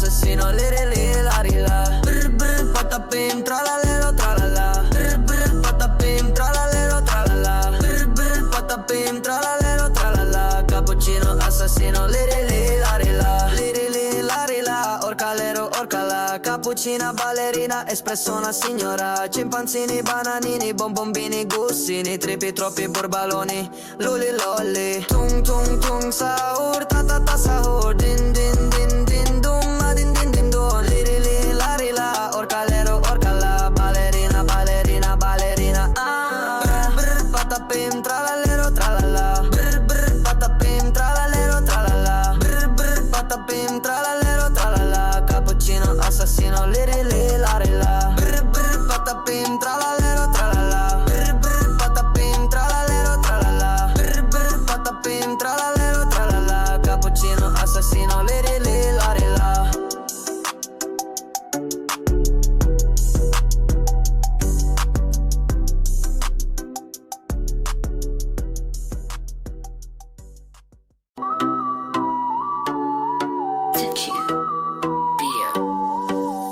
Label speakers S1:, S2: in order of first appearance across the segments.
S1: assassino, liri li la ri la. Brr brr patapim tralalero tralala. Brr brr patapim tralalero tralala. Brr brr patapim tralalero tralala. Cappuccino assassino, liri li la ri la. Liri li la ri la. Orcalero orcala. Cappuccina ballerina, espresso una signora. Cimpanzini, bananini, bonbombini, gussini. Tripi troppi borbaloni, luli lolli. Tung tung tung sahur, ta ta ta sahur. Din din din din dum, ma din din din dum. Liri li la ri la. Orcalero orcala. Ballerina ballerina ballerina. Brr brr patapim tralalero tralala. Brr brr patapim tralalero tralala. Brr brr patapim tralalero tralala. Cappuccino assassino, liri li la ri la. Brr brr patapim tralalero tralala. Brr brr patapim tralalero tralala. Brr brr patapim tralalero tralala. Cappuccino assassino, liri li la ri la.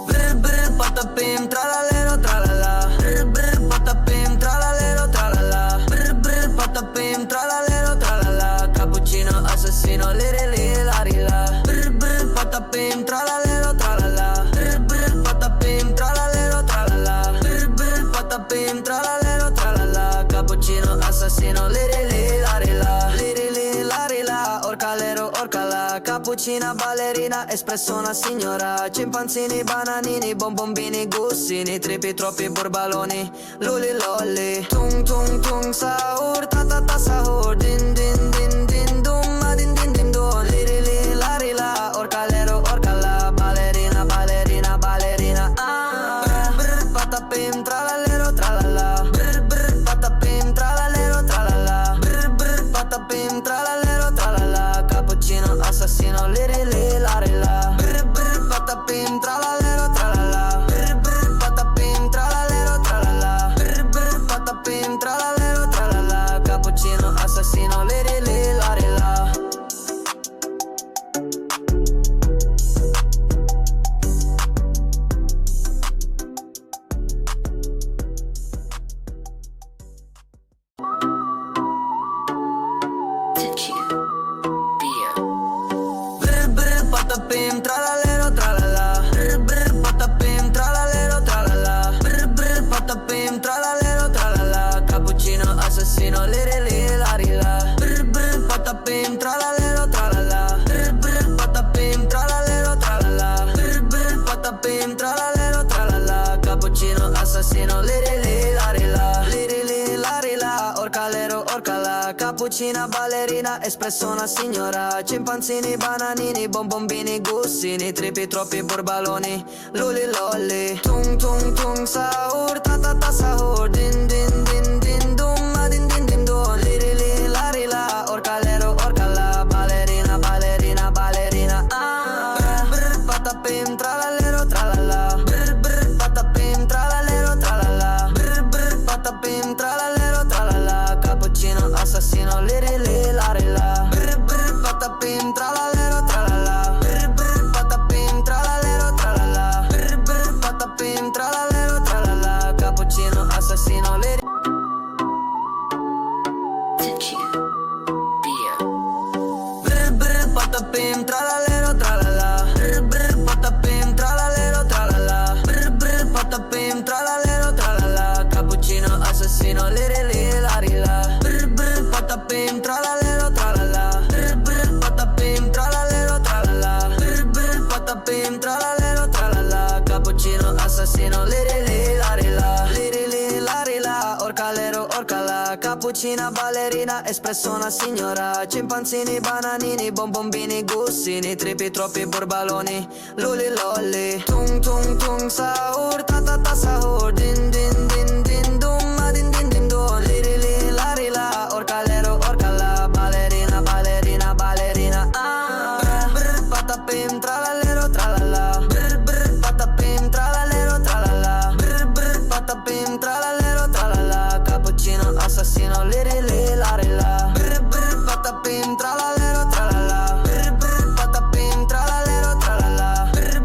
S1: Brr brr patapim tralalero tralala. Brr brr patapim tralalero tralala. Brr brr patapim tralalero tralala. Cappuccino assassino, liri li la ri la. Brr brr patapim tralalero tralala. Brr brr patapim tralalero tralala. Brr brr patapim tralalero tralala. Cappuccino assassino, liri li la ri la. Liri li la ri la. Orcalero orcala. Cappuccina ballerina, espresso una signora. Cimpanzini, bananini, bonbombini, gussini. Tripi troppi borbaloni, luli lolli. Tung tung tung sahur, ta ta ta sahur. Din din din din dum, ma din din din dum. Liri li la ri la. Orcalero orcala. Ballerina ballerina ballerina. Brr brr patapim tralalero tralala. Brr brr patapim tralalero tralala. Brr brr patapim tralalero tralala. Cappuccino assassino, liri li la ri la. Brr brr patapim tralalero tralala. Brr brr patapim tralalero tralala. Brr brr patapim tralalero tralala. Cappuccino assassino, liri li la ri la. Brr brr patapim tralalero tralala. Brr brr patapim tralalero tralala. Brr brr patapim tralalero tralala. Cappuccino assassino, liri li la ri la. Brr brr patapim tralalero tralala. Brr brr patapim tralalero tralala. Brr brr patapim tralalero tralala. Cappuccino assassino, liri li la ri la. Liri li la ri la. Orcalero orcala. Cappuccina ballerina, espresso una signora. Cimpanzini, bananini, bonbombini, gussini. Tripi troppi borbaloni, luli lolli. Tung tung tung sahur, ta ta ta sahur. Din din din din dum, ma din din din dum. Liri li la ri la. Orcalero orcala. Ballerina ballerina ballerina. Brr brr patapim tralalero tralala. Brr brr patapim tralalero tralala. Brr brr patapim tralalero tralala. Cappuccino assassino, liri li la ri la. Brr brr patapim tralalero tralala. Brr brr patapim tralalero tralala. Brr brr patapim tralalero tralala. Cappuccino assassino, liri. Brr brr patapim tralalero tralala. Brr brr patapim tralalero tralala. Brr brr patapim tralalero tralala. Cappuccino assassino, liri li la ri la. Brr brr patapim tralalero tralala. Brr brr patapim tralalero tralala. Brr brr patapim tralalero tralala. Cappuccino assassino, liri li la ri la. Liri li la ri la. Orcalero orcala. Cappuccina ballerina, espresso una signora. Cimpanzini, bananini, bonbombini, gussini. Tripi troppi borbaloni, luli lolli. Tung tung tung sahur, ta ta ta sahur. Din din din din dum, ma din din din dum. Liri li la ri la. Orcalero orcala. Ballerina ballerina ballerina. Brr brr patapim tralalero tralala. Brr brr patapim tralalero tralala. Brr brr patapim tralalero tralala. Cappuccino assassino, liri li la ri la. Brr brr patapim tralalero tralala. Brr brr patapim tralalero tralala. Brr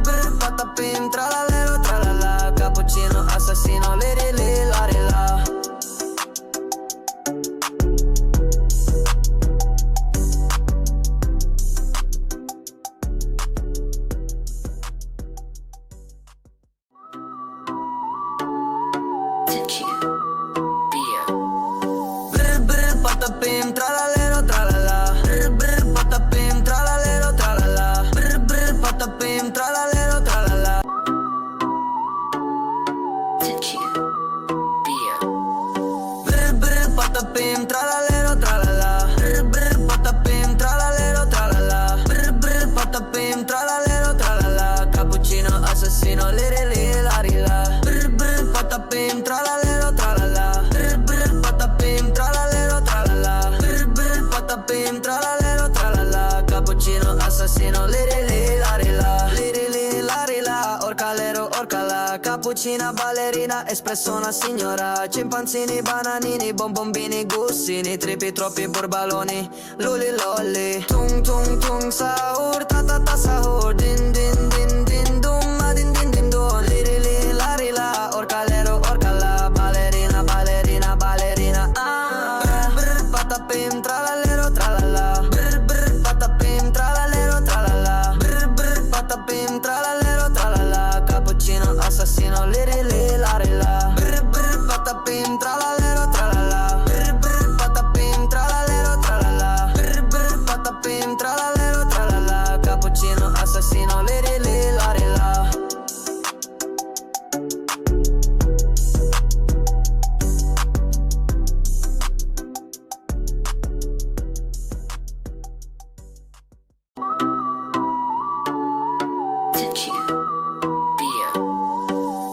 S1: cappuccina, ballerina, espresso una signora. Scimpanzini, bananini, bombombini, gussini, tripi, troppi burbaloni, luli lolli. Tung tung tung sahur, ta ta ta sahur, din din din din dum, ma din din din dum, liri li lari la, orcalero orcala, ballerina ballerina ballerina. Brr brr patapim, tralalero tralala, brr brr patapim, tralalero tralala, brr brr patapim, tralalero tralala. Cappuccino assassino, liri li lari la, brr brr patapim, tralalero tralala, brr brr patapim, tralalero tralala, brr brr patapim, tralalero tralala. Cappuccino assassino, liri li lari la.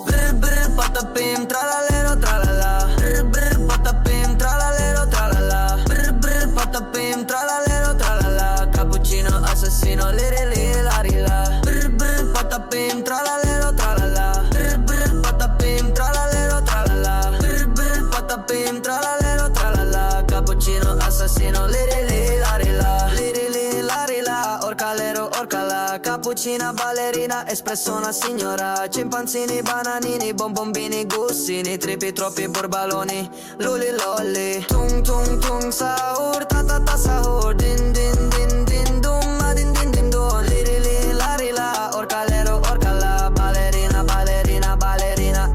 S1: Brr brr patapim, tralalero tralala, brr brr patapim, tralalero tralala, brr brr patapim, tralalero tralala. Cappuccino assassino, liri li lari la, brr brr patapim, tralalero tralala, brr brr patapim, tralalero tralala, brr brr patapim, tralalero tralala. Cappuccino assassino, liri li lari la, liri li lari la, orcalero orcala. Cappuccina, ballerina, espresso una signora. Scimpanzini, bananini, bombombini, gussini, tripi, troppi burbaloni, luli lolli. Tung tung tung sahur, ta ta ta sahur, din din din din dum, ma din din din dum, liri li lari la, orcalero orcala, ballerina ballerina ballerina.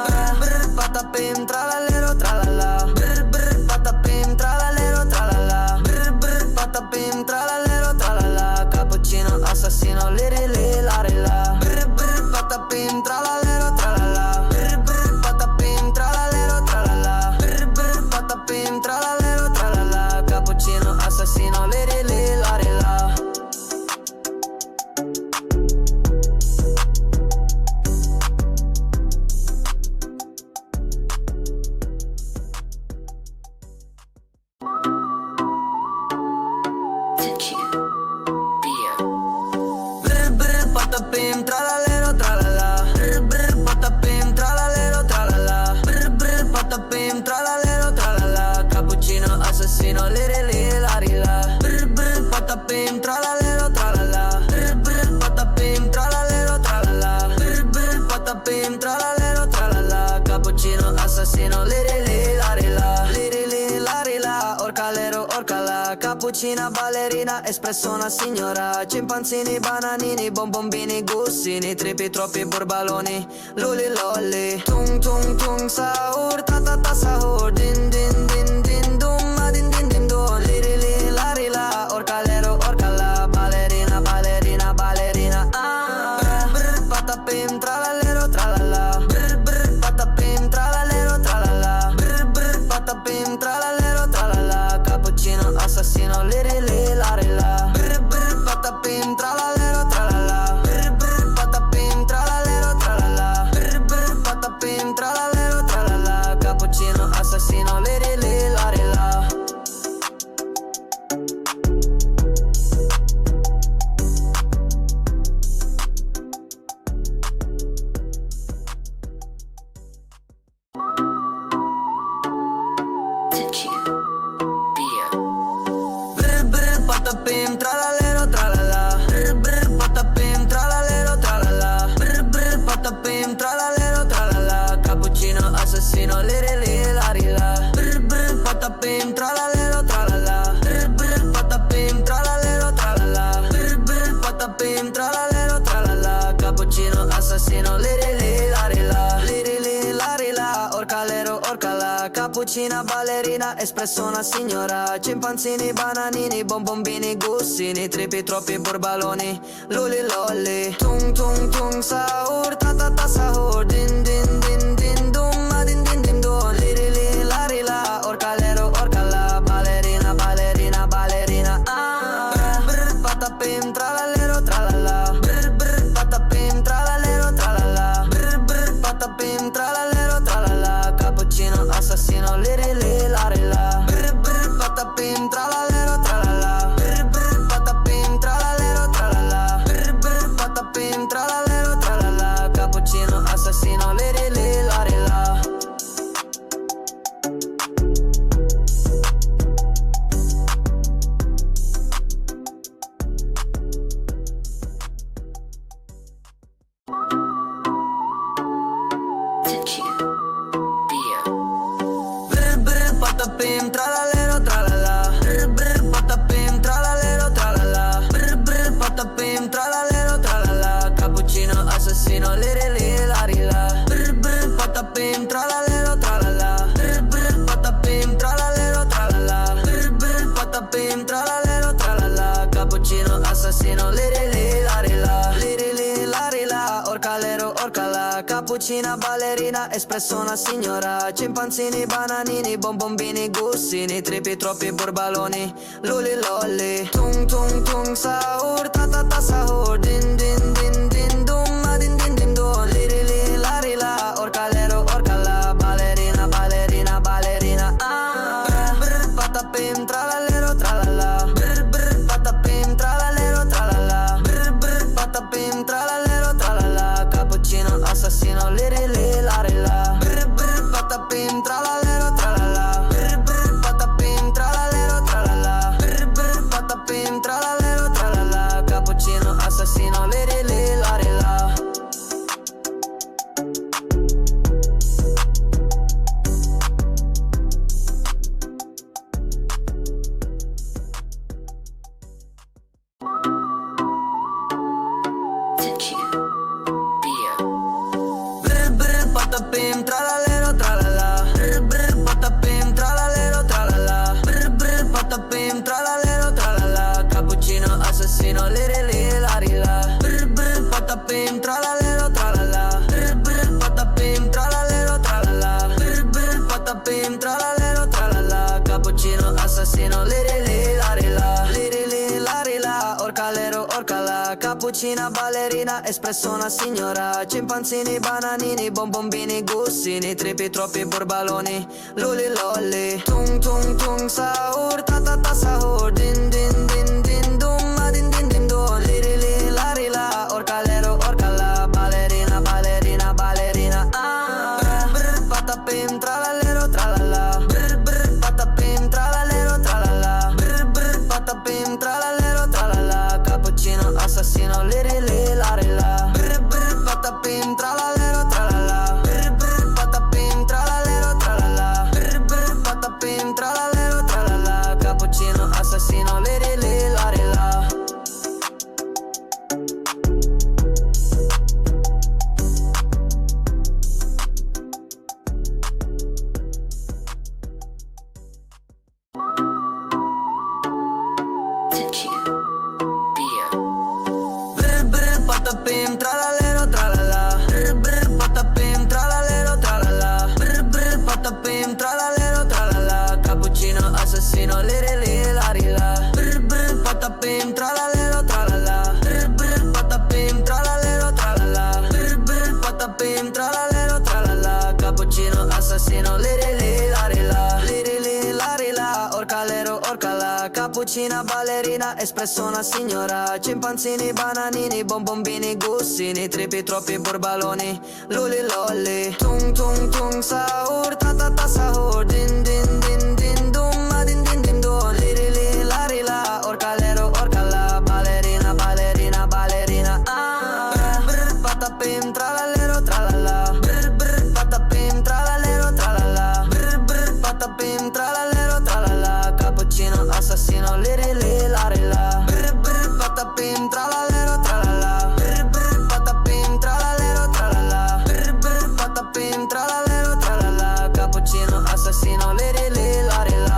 S1: Brr brr patapim, tralalero tralala, brr brr patapim, tralalero tralala, brr brr patapim, tralalero tralala. Cappuccino assassino, liri li lari la, brr brr patapim, tralalero tralala, brr brr patapim, tralalero tralala, brr brr patapim, tralalero tralala. Cappuccino assassino, liri li lari la. Brr brr patapim, tralalero tralala, brr brr patapim, tralalero tralala, brr brr patapim, tralalero tralala. Cappuccino assassino, liri li lari la, brr brr patapim, tralalero tralala, brr brr patapim, tralalero tralala, brr brr patapim, tralalero tralala. Cappuccino assassino, liri li lari la, liri li lari la, orcalero orcala. Cappuccina, ballerina, espresso una signora. Scimpanzini, bananini, bombombini, gussini, tripi, troppi burbaloni, luli lolli. Tung tung tung sahur, ta ta ta sahur, din din din din dum, ma din din din dum, liri li lari la, orcalero orcala, ballerina ballerina ballerina. Brr brr patapim, tralalero tralala, brr brr patapim, tralalero tralala, brr brr patapim, tralalero tralala. Cappuccino assassino, liri li lari la, brr brr patapim, tralalero tralala, brr brr patapim, tralalero tralala, brr brr patapim, tralalero tralala. Cappuccino assassino, liri li lari la. Brr brr patapim, tralalero tralala, brr brr patapim, tralalero tralala, brr brr patapim, tralalero tralala. Cappuccino assassino, liri li lari la, brr brr patapim, tralalero tralala, brr brr patapim, tralalero tralala, brr brr patapim, tralalero tralala. Cappuccino assassino, liri li lari la, liri li lari la, orcalero orcala. Cappuccina, ballerina, espresso una signora. Scimpanzini, bananini, bombombini, gussini, tripi, troppi burbaloni, luli lolli. Tung tung tung sahur, ta ta ta sahur, din din din din dum, ma din din din dum, liri li lari la, orcalero orcala, ballerina ballerina ballerina. Brr brr patapim, tralalero tralala, brr brr patapim, tralalero tralala, brr brr patapim, tralalero tralala. Cappuccino assassino, liri li lari la, brr brr patapim, tralalero tralala, brr brr patapim, tralalero tralala, brr brr patapim, tralalero. patapim, tralalero, tralala. Brr brr patapim, tralalero, tralala. Brr brr patapim, tralalero, tralala. Cappuccino assassino, liri larila, liri larila. Orcalero, orcala, cappuccina ballerina, espresso una signora. Cimpanzini, bananini, bonbombini, gussini, tripi, troppi burbaloni, luli lolli. Tung tung tung sahur, ta ta ta sahur, din din din din dum, ma din din din dum, liri larila. Orcalero, orcala, ballerina, ballerina, ballerina. Brr brr patapim, tralalero, tralala. Brr brr patapim, tralalero, tralala. Brr brr patapim, tralalero, tralala. Cappuccino assassino, liri larila. Brr brr patapim, tralalero, tralala. Brr brr patapim, tralalero, tralala. Brr brr patapim, tralalero, tralala. Cappuccino assassino, liri larila. Brr brr patapim, tralalero, tralala. Brr brr patapim, tralalero, tralala. Brr brr patapim, tralalero, tralala. Cappuccino assassino, liri larila. Brr brr patapim, tralalero, tralala. Brr brr patapim, tralalero, tralala. Brr brr patapim, tralalero, tralala. Cappuccino assassino, liri larila. Liri larila. Orcalero, orcala, cappuccina ballerina, espresso una signora. Cimpanzini, bananini, bonbombini, gussini, tripi, troppi burbaloni, luli lolli. Tung tung tung sahur, ta ta ta sahur, din din din din dum, ma din din din dum, liri larila. Orcalero, orcala, ballerina, ballerina, ballerina. Brr brr patapim, tralalero, tralala. Brr brr patapim, tralalero, tralala. Brr brr patapim, tralalero, tralala. Cappuccino assassino, liri larila. Brr brr patapim, tralalero, tralala. Brr brr patapim, tralalero, tralala. Brr brr patapim, tralalero, tralala. Cappuccino assassino, liri larila. Brr brr patapim, tralalero, tralala. Brr brr patapim, tralalero, tralala. Brr brr patapim, tralalero, tralala. Cappuccino assassino, liri larila. Brr brr patapim, tralalero, tralala. Brr brr patapim, tralalero, tralala. Brr brr patapim, tralalero, tralala. Cappuccino assassino, liri larila. Liri larila. Orcalero, orcala, cappuccina ballerina, espresso una signora. Cimpanzini, bananini, bonbombini, gussini, tripi, troppi burbaloni, luli lolli. Tung tung tung sahur, ta ta ta sahur, din din din din dum, ma din din din dum, liri larila. Orcalero, orcala, ballerina, ballerina, ballerina. Brr brr patapim, tralalero, tralala. Brr brr patapim, tralalero, tralala. Brr brr patapim, tralalero, tralala. Cappuccino assassino, liri larila. Brr brr patapim, tralalero, tralala. Brr brr patapim, tralalero, tralala. Brr brr patapim, tralalero, tralala. Cappuccino assassino, liri larila.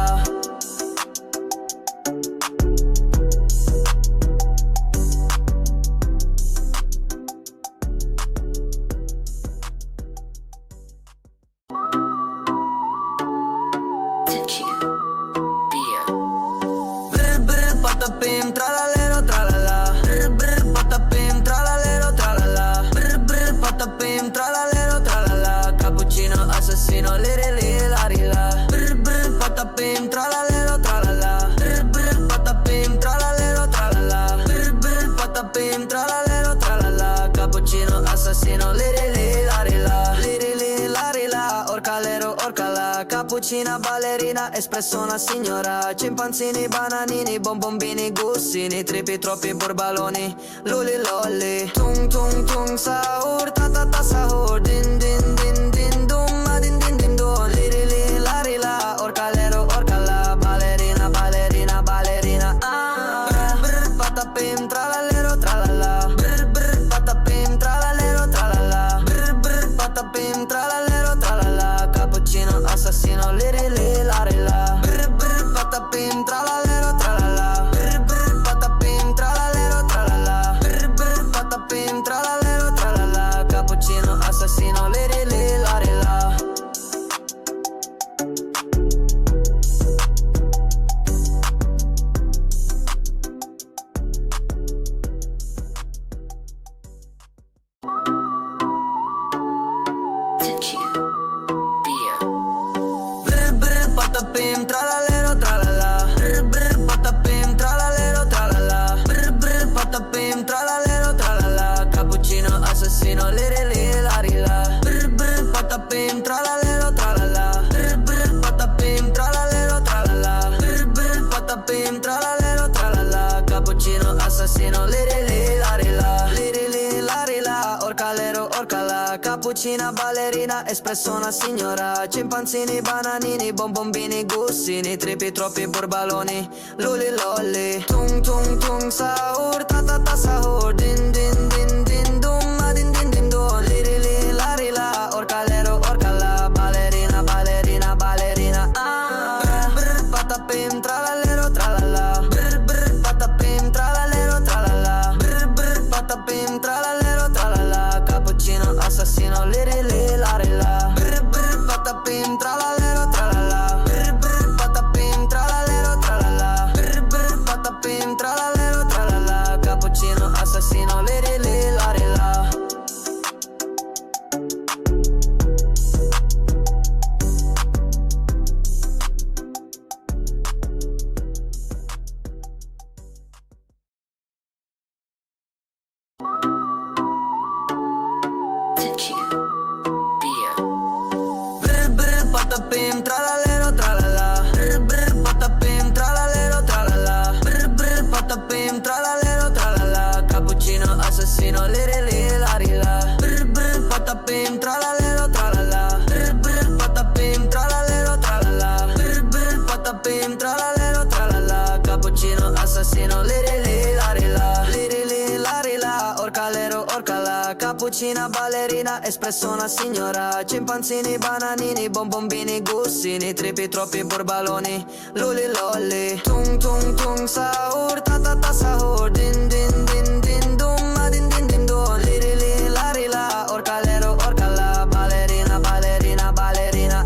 S1: Brr brr patapim, tralalero, tralala. Brr brr patapim, tralalero, tralala. Brr brr patapim, tralalero, tralala. Cappuccino assassino, liri larila. Brr brr patapim, tralalero, tralala. Brr brr patapim, tralalero, tralala. Brr brr patapim, tralalero, tralala. Cappuccino assassino, liri larila. Liri larila. Orcalero, orcala, cappuccina ballerina, espresso una signora. Cimpanzini, bananini, bonbombini, gussini, tripi, troppi burbaloni, luli lolli. Tung tung tung sahur, ta ta ta sahur, din din din din dum, ma din din din dum, liri larila. Orcalero, orcala, ballerina, ballerina, ballerina. Brr brr patapim, tralalero, tralala. Brr brr patapim, tralalero, tralala. Brr brr patapim, tralalero, tralala. assassino, liri li lari la. Brr brr patapim tralalero tralala. Brr brr patapim tralalero tralala. Brr brr patapim tralalero tralala. Cappuccino assassino, liri li lari la. Brr brr patapim tralalero tralala. Brr brr patapim tralalero tralala. Brr brr patapim tralalero tralala. Cappuccino assassino, liri li lari la. Liri li lari la. Orcalero orcala. Cappuccina ballerina, espresso una signora. Cimpanzini, bananini, bonbombini, gussini. Tripi, troppi borbaloni, luli lolli. Tung tung tung sahur, ta ta ta sahur. Din din din din dum, ma din din din dum. Liri li lari la, orcalero orcala. Ballerina, ballerina, ballerina. Brr brr patapim tralalero tralala. Brr brr patapim tralalero tralala. Brr brr patapim tralalero tralala. Cappuccino assassino, liri li lari la. Brr brr patapim tralalero tralala. Brr brr patapim tralalero tralala. Brr brr patapim tralalero tralala. Cappuccino assassino, liri li lari la. Brr brr patapim tralalero tralala. Brr brr patapim tralalero tralala. Brr brr patapim tralalero tralala. Cappuccino assassino, liri li lari la. Brr brr patapim tralalero tralala. Brr brr patapim tralalero tralala. Brr brr patapim tralalero tralala. Cappuccino assassino, liri li lari la. Liri li lari la. Orcalero orcala. Cappuccina ballerina, espresso una signora. Cimpanzini, bananini, bonbombini, gussini. Tripi, troppi borbaloni, luli lolli. Tung tung tung sahur, ta ta ta sahur. Din din din din dum, ma din din din dum. Liri li lari la, orcalero orcala. Ballerina, ballerina, ballerina.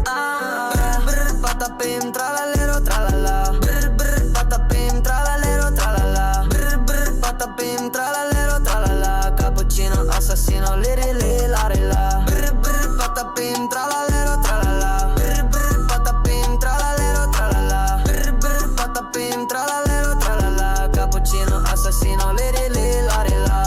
S1: Brr brr patapim tralalero tralala. Brr brr patapim tralalero tralala. Brr brr patapim tralalero tralala. Cappuccino assassino, liri li lari la. Brr brr patapim tralalero tralala. Brr brr patapim tralalero tralala. Brr brr patapim tralalero tralala. Cappuccino assassino, liri li lari la.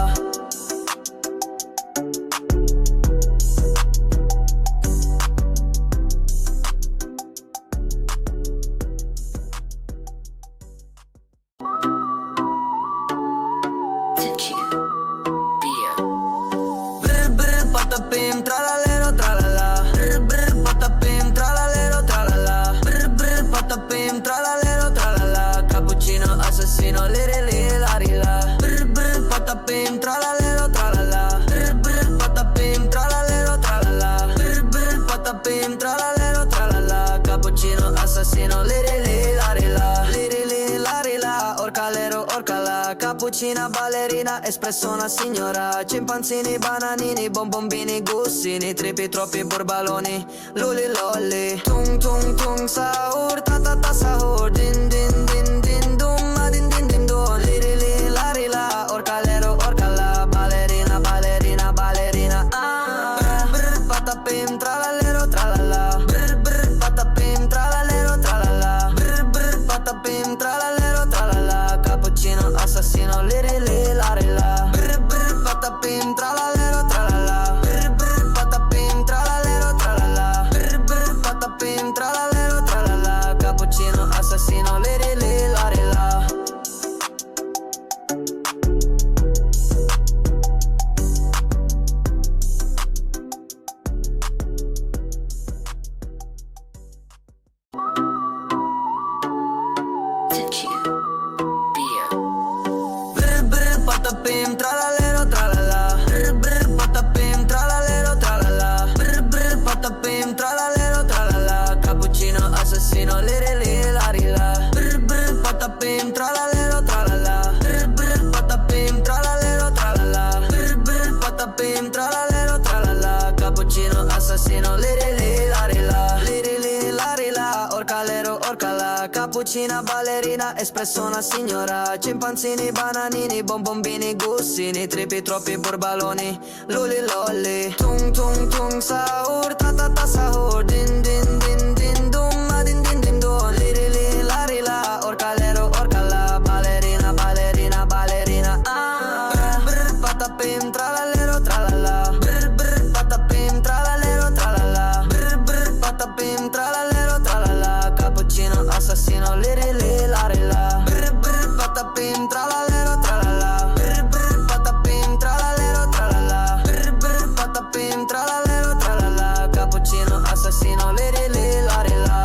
S1: Brr brr patapim tralalero tralala. Brr brr patapim tralalero tralala. Brr brr patapim tralalero tralala. Cappuccino assassino, liri li lari la. Brr brr patapim tralalero tralala. Brr brr patapim tralalero tralala. Brr brr patapim tralalero tralala. Cappuccino assassino, liri li lari la. Liri li lari la. Orcalero orcala. Cappuccina ballerina, espresso una signora. Cimpanzini, bananini, bonbombini, gussini. Tripi, troppi borbaloni, luli lolli. Tung tung tung sahur, ta ta ta sahur. Din din din din dum, ma din din din dum. Liri li lari la, orcalero orcala. Ballerina, ballerina, ballerina. Brr brr patapim tralalero tralala. Brr brr patapim tralalero tralala. Brr brr patapim tralalero tralala. Cappuccino assassino, liri li lari la. Brr brr patapim tralalero tralala. Brr brr patapim tralalero tralala. Brr brr patapim tralalero tralala. Cappuccino assassino, liri li assassino, liri la, orcalero, orcala, cappuccina, ballerina, espresso una signora, cimpanzini, bananini, bonbombini, gussini, tripi, troppi burbaloni, luli lolli, tung tung tung, sahur, ta ta ta sahur, din din din din dum, ma din din din dum, liri la, orcalero, orcala, ballerina, ballerina, ballerina, ah, brr, patapim, tralalero, tralala, brr, brr, patapim, tralalero, tralala, brr, brr, patapim, tralalero, tralala, cappuccino, assassino, liri la, brr, brr, patapim, tralalero, tralala, brr, brr, patapim, tralalero, tralala, brr, brr, patapim, tralalero, tralala, cappuccino, assassino, liri la.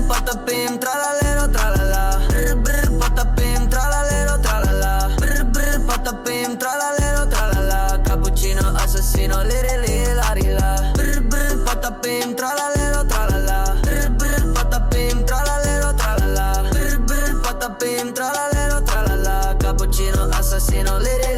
S1: Patapim, tralalero, tralala, brr brr, patapim, tralalero, tralala, brr brr, patapim, tralalero, tralala, cappuccino, assassino, liri la, brr brr, patapim, tralalero, tralala, brr brr, patapim, tralalero, tralala, brr brr, patapim, tralalero, tralala, cappuccino, assassino, liri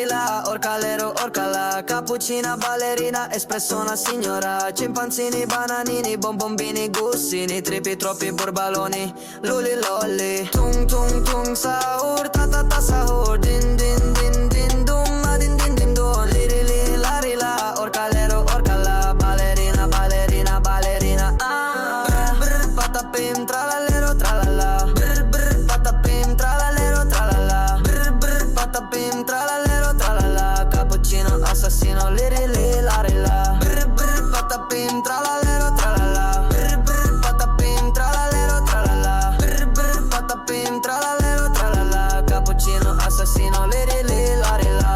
S1: la, orcalero, orcala, cappuccina, ballerina, espresso una signora, cimpanzini, bananini, bonbombini, gussini, tripi, troppi burbaloni, luli lolli, tung tung tung, sahur, ta ta ta sahur, din din din din dum, ma din din din dum, liri la, orcalero, orcala, ballerina, ballerina, ballerina, ah, brr, patapim, tralalero, tralala, brr brr, patapim, tralalero, tralala, brr brr, patapim, tralalero, tralala, cappuccino, assassino, liri la, brr brr, patapim, tralalero, tralala, brr brr, patapim, tralalero, tralala, brr brr, patapim, tralalero, tralala, cappuccino, assassino, liri la.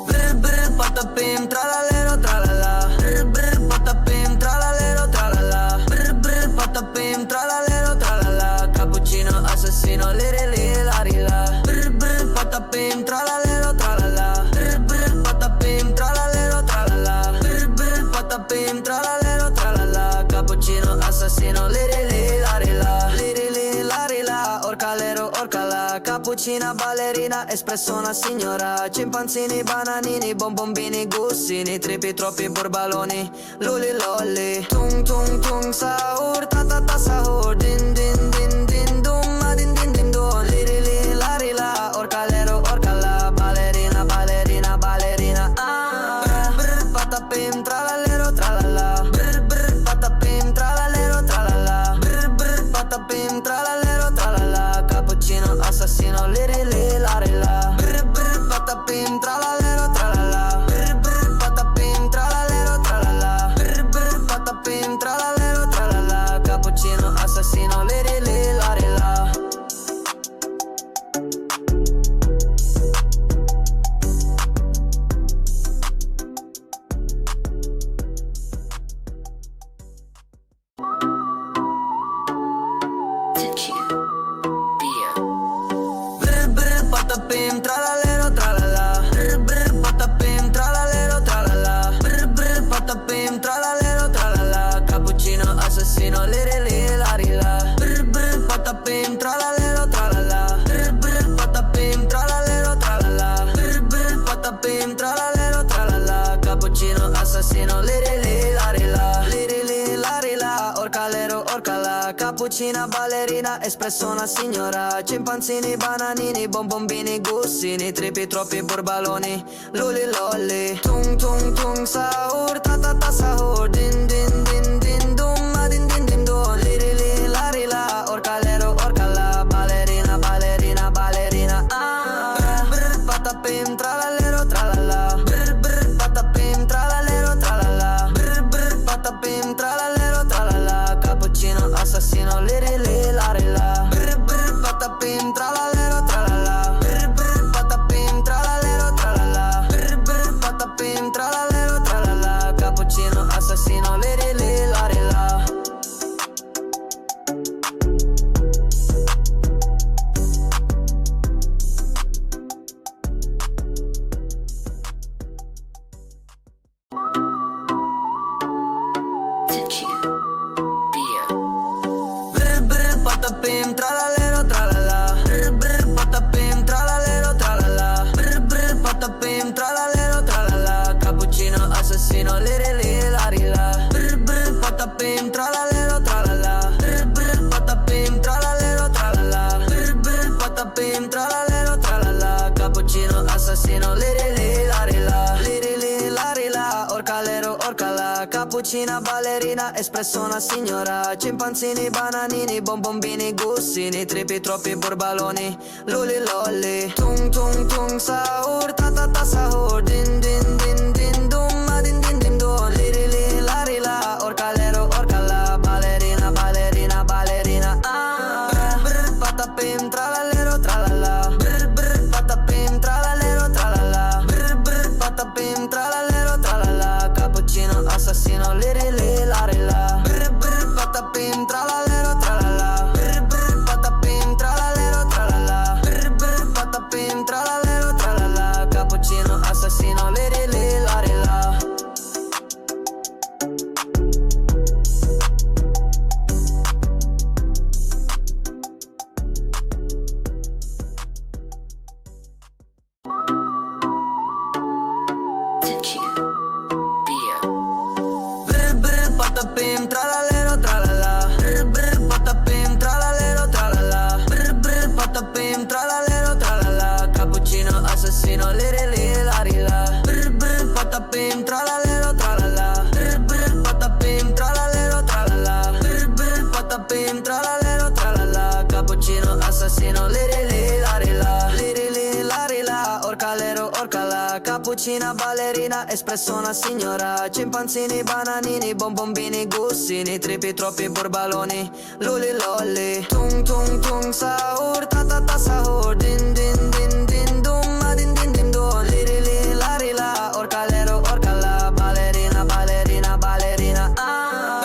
S1: Brr brr, patapim, tralalero, tralala, brr brr, patapim, tralalero, tralala, brr brr, patapim, tralalero, tralala, cappuccino, assassino, liri la, brr brr, patapim, tralalero, tralala, brr brr, patapim, tralalero, tralala, brr brr, patapim, tralalero, tralala, cappuccino, assassino, liri la, orcalero, orcala, cappuccina, ballerina, espresso una signora, cimpanzini, bananini, bonbombini, gussini, tripi, troppi burbaloni, luli lolli, tung tung tung, sahur, ta ta ta sahur, din din din din dum, ma din din din dum, liri la, orcalero, orcala, ballerina, ballerina, ballerina, ah, brr, patapim, tralalero, tralala, brr brr, patapim, tralalero, tralala, brr brr, patapim, tralalero, tralala, cappuccino, assassino, liri la, brr brr, patapim, tralalero, tralala, brr brr, patapim, tralalero, tralala, brr brr, patapim, tralalero, tralala, cappuccino, assassino, liri la. Brr brr, patapim, tralalero, tralala, brr brr, patapim, tralalero, tralala, brr brr, patapim, tralalero, tralala, cappuccino, assassino, liri la, brr brr, patapim, tralalero, tralala, brr brr, patapim, tralalero, tralala, brr brr, patapim, tralalero, tralala, cappuccino, assassino, liri la, orcalero, orcala, cappuccina, ballerina, espresso una signora, cimpanzini, bananini, bonbombini, gussini, tripi, troppi burbaloni, luli lolli, tung tung tung, sahur, ta ta ta sahur, din din din din dum, ma din din din dum, liri la, orcalero, orcala, ballerina, ballerina, ballerina, ah, brr, patapim, tralalero, tralala, brr brr, patapim, tralalero, tralala, brr brr, patapim, tralalero, tralala, cappuccino, assassino, liri la, brr brr, patapim, tralalero, tralala, brr brr, patapim, tralalero, tralala, brr cappuccina, ballerina, espresso una signora. Cimpanzini, bananini, bombombini, gussini, tripi, troppi burbaloni, luli lolli. Tung tung tung sahur, ta ta ta sahur, din din din din dum, ma din din din dum, liri li lari la, orcalero orcala, ballerina ballerina ballerina. Brr brr patapim, tralallero tralala, brr brr patapim, tralallero tralala, brr brr patapim, tralallero tralala. Cappuccino assassino, liri li lari la, brr brr patapim, tralallero tralala, brr brr patapim, tralallero tralala, brr brr patapim, tralallero tralala. Cappuccino assassino, liri li lari la. Brr brr patapim, tralallero tralala, brr brr patapim, tralallero tralala, brr brr patapim, tralallero tralala. Cappuccino assassino, liri li lari la, brr brr patapim, tralallero tralala, brr brr patapim, tralallero tralala, brr brr patapim, tralallero tralala. Cappuccino assassino, liri li lari la, liri li lari la, orcalero orcala. Cappuccina, ballerina, espresso una signora. Cimpanzini, bananini, bombombini, gussini, tripi, troppi burbaloni, luli lolli. Tung tung tung sahur, ta ta ta sahur, din din din din dum, ma din din din dum, liri li lari la, orcalero orcala, ballerina ballerina ballerina.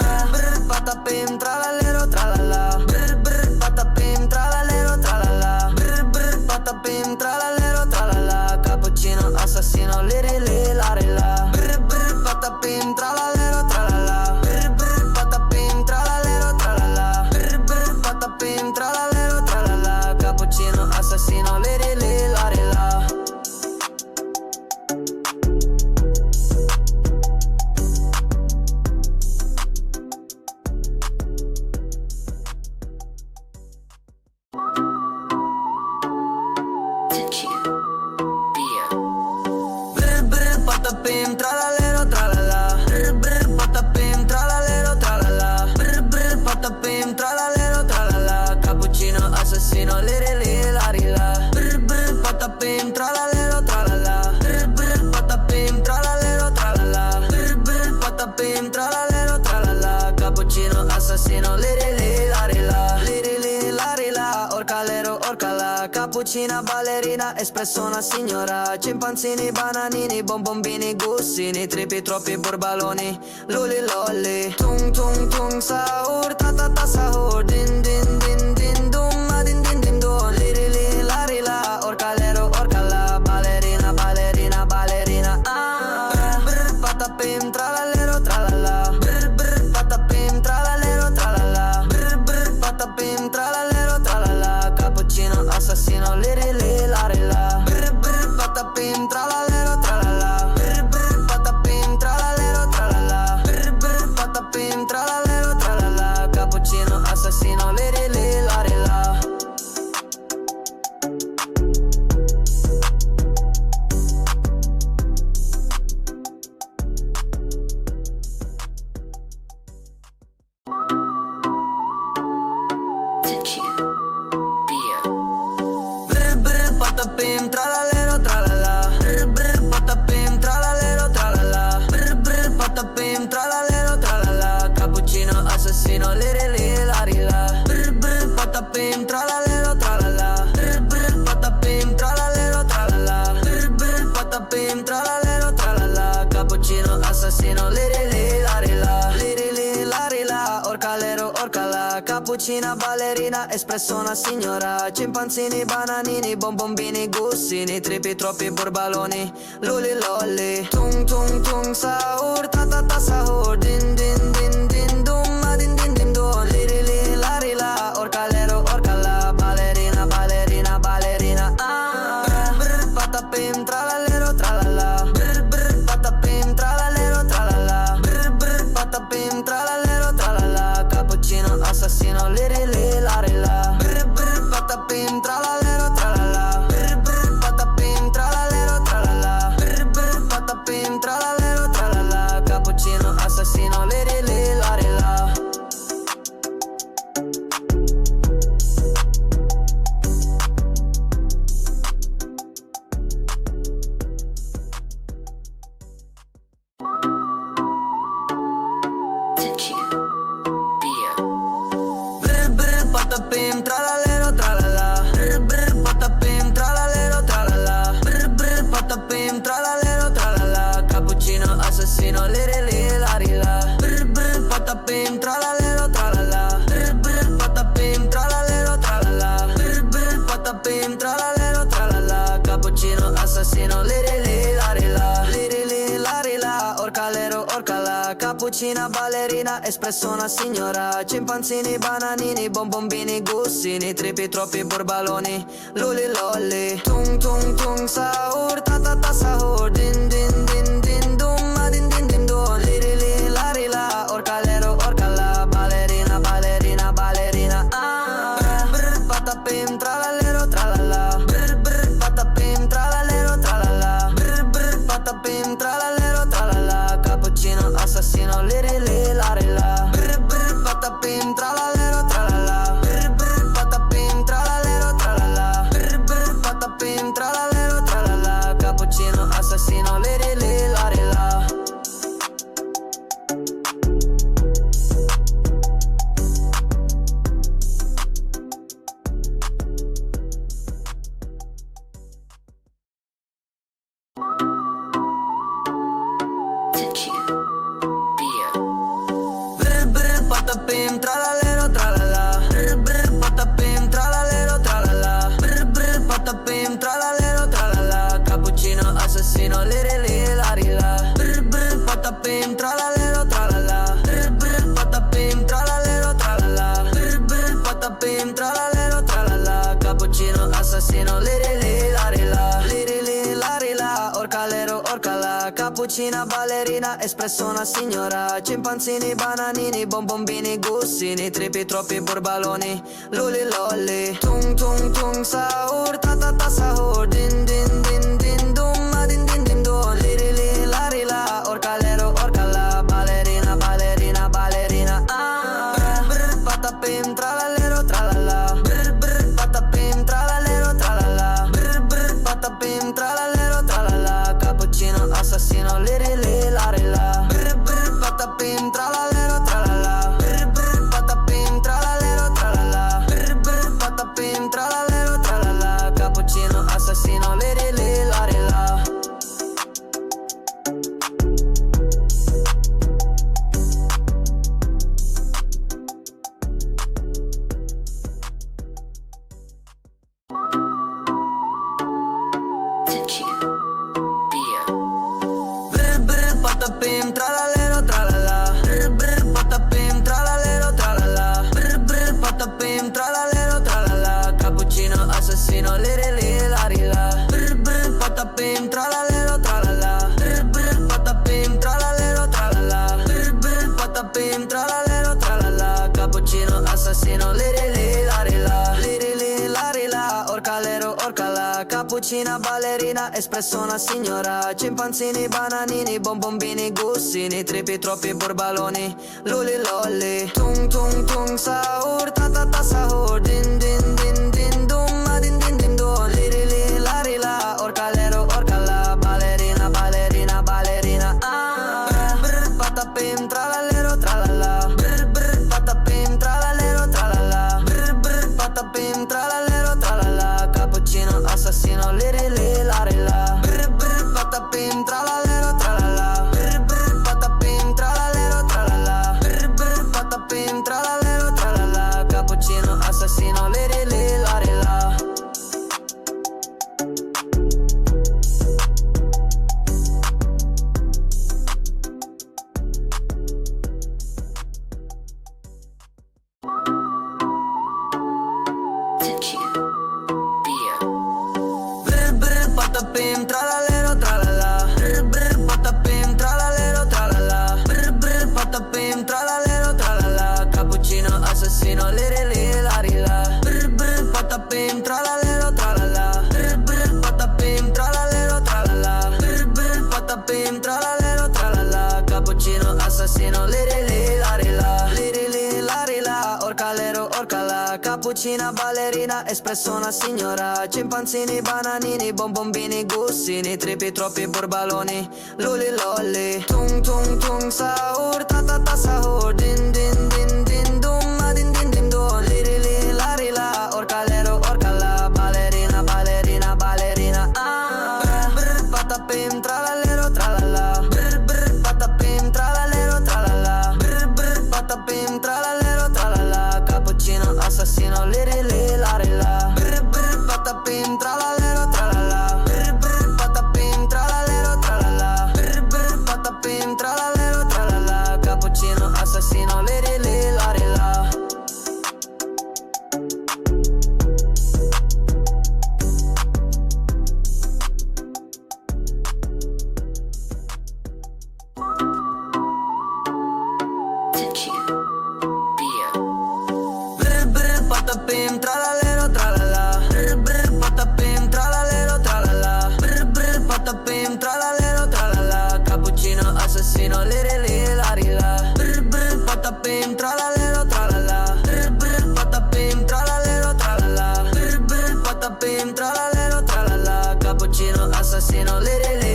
S1: Brr brr patapim, tralallero tralala, brr brr patapim, tralallero tralala, brr brr patapim, tralallero tralala. Cappuccino assassino, liri li lari la, brr brr patapim, tralallero tralala, brr brr patapim, tralallero tralala, brr brr patapim, tralallero tralala. Cappuccino assassino, liri li lari la. Brr brr patapim, tralallero tralala, brr brr patapim, tralallero tralala, brr brr patapim, tralallero tralala. Cappuccino assassino, liri li lari la, brr brr patapim, tralallero tralala, brr brr patapim, tralallero tralala, brr brr patapim, tralallero tralala. Cappuccino assassino, liri li lari la, liri li lari la, orcalero orcala. Cappuccina, ballerina, espresso una signora. Cimpanzini, bananini, bombombini, gussini, tripi, troppi burbaloni, luli lolli. Tung tung tung sahur, ta ta ta sahur, din din din din dum, ma din din din dum, liri li lari la, orcalero orcala, ballerina ballerina ballerina. Brr brr patapim, tralallero tralala, brr brr patapim, tralallero tralala, brr brr patapim, tralallero tralala. Cappuccino assassino, liri li lari la, brr brr patapim, tralallero tralala, brr brr patapim, tralallero tralala, brr brr patapim, tralallero tralala. Cappuccino assassino, liri li lari la. Brr brr patapim, tralallero tralala, brr brr patapim, tralallero tralala, brr brr patapim, tralallero tralala. Cappuccino assassino, liri li lari la, brr brr patapim, tralallero tralala, brr brr patapim, tralallero tralala, brr brr patapim, tralallero tralala. Cappuccino assassino, liri li lari la, liri li lari la, orcalero orcala. Cappuccina, ballerina, espresso una signora. Cimpanzini, bananini, bombombini, gussini, tripi, troppi burbaloni, luli lolli. Tung tung tung sahur, ta ta ta sahur, din din din din dum, ma din din din dum, liri li lari la, orcalero orcala, ballerina ballerina ballerina. Brr brr patapim, tralallero tralala, brr brr patapim, tralallero tralala, brr brr patapim, tralallero tralala. Cappuccino assassino, liri li lari la, brr brr patapim, tralallero tralala, brr brr patapim, tralallero tralala, brr brr patapim, tralallero tralala. Cappuccino assassino, assassino, liri li, lari la, liri li, lari la, orcalero, orcala, cappuccina, ballerina, espresso una signora, cimpanzini, bananini, bonbombini, gussini, tripi, troppi, borbaloni, luli, lolli, tung, tung, tung, sahur, ta, ta, ta, sahur, din, din, din, din, dum, ma, din, din, din, dum, liri li, lari la, orcalero, orcala, ballerina, ballerina, ballerina, brr, brr, patapim, tralalero, tralala, brr, brr, patapim, tralalero, tralala, brr, brr, patapim, tralalero, tralala, cappuccino, assassino, liri li, lari la, brr, brr, patapim, tralalero, tralala, brr, brr, patapim, tralalero, tralala, brr, brr, patapim, tralalero, tralala, cappuccino, assassino, liri li, lari la. Brr brr patapim tralalero tralala, brr brr patapim tralalero tralala, brr brr patapim tralalero tralala, cappuccino assassino, liri li, lari la, brr brr patapim tralalero tralala, brr brr patapim tralalero tralala, brr brr patapim tralalero tralala, cappuccino assassino, liri li, lari la, liri li, lari la, orcalero, orcala, cappuccina, ballerina, espresso una signora, cimpanzini, bananini, bonbombini, gussini, tripi, troppi, borbaloni, luli, lolli, tung, tung, tung, sahur, ta, ta, ta, sahur, din, din, din, din, dum, ma, din, din, din, dum, liri li, lari la, orcalero, orcala, ballerina, ballerina, ballerina, brr, brr, patapim, tralalero, tralala, brr, brr, patapim, tralalero, tralala, brr, brr, patapim, tralalero, tralala, cappuccino, assassino, liri li, lari la, brr, brr, patapim, tralalero, tralala, brr, brr, patapim, tralalero, tralala, brr, brr, patapim, tralalero, tralala, cappuccino, assassino, liri li, lari la. Brr brr patapim tralalero tralala, brr brr patapim tralalero tralala, brr brr patapim tralalero tralala, cappuccino assassino, liri li, lari la, brr brr patapim tralalero tralala, brr brr patapim tralalero tralala, brr brr patapim tralalero tralala, cappuccino assassino, liri li, lari la, liri li, lari la, orcalero, orcala, cappuccina, ballerina, espresso una signora, cimpanzini, bananini, bonbombini, gussini, tripi, troppi, borbaloni, luli, lolli, tung, tung, tung, sahur, ta, ta, ta, sahur, din, din, din, din, dum, ma, din, din, din, dum, liri li, lari la, orcalero, orcala, ballerina, ballerina, ballerina, brr, brr, patapim, tralalero, tralala, brr, brr, patapim, tralalero, tralala, brr, brr, patapim, tralalero, tralala, cappuccino, assassino, liri li, lari la, brr, brr, patapim, tralalero, tralala, brr, brr, patapim, tralalero, tralala, brr, brr, patapim, tralalero, tralala, cappuccino, assassino, liri li, lari la. Brr brr patapim tralalero tralala, brr brr patapim tralalero tralala, brr brr patapim tralalero tralala, cappuccino assassino, liri li, lari la, brr brr patapim tralalero tralala, brr brr patapim tralalero tralala, brr brr patapim tralalero tralala, cappuccino assassino, liri li, lari la, liri li, lari la, orcalero, orcala, cappuccina, ballerina, espresso una signora, cimpanzini, bananini, bonbombini, gussini, tripi, troppi, borbaloni, luli, lolli, tung, tung, tung, sahur, ta, ta, ta, sahur, din, din, din, din, dum, ma, din, din, din, dum, liri li, lari la, orcalero, orcala, ballerina, ballerina, ballerina, brr, brr, patapim, tralalero, tralala, brr, brr, patapim, tralalero, tralala, brr, brr, patapim, tralalero, tralala, cappuccino, assassino, liri li, lari la, brr, brr, patapim, tralalero, tralala, brr, brr, patapim, assassino, liri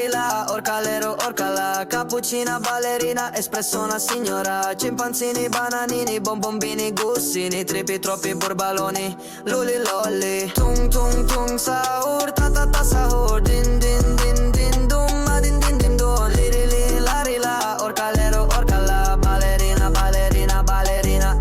S1: la, orcalero, orcala, cappuccina, ballerina, espressona, signora, cimpanzini, bananini, bonbombini, gussini, tripi, troppi, burbaloni, luli, lolli, tung, tung, tung, sahur, ta, ta, ta, sahur, din, din, din, din, dum, ma, din, din, din, dum, liri, la, orcalero, orcala, ballerina, ballerina, ballerina,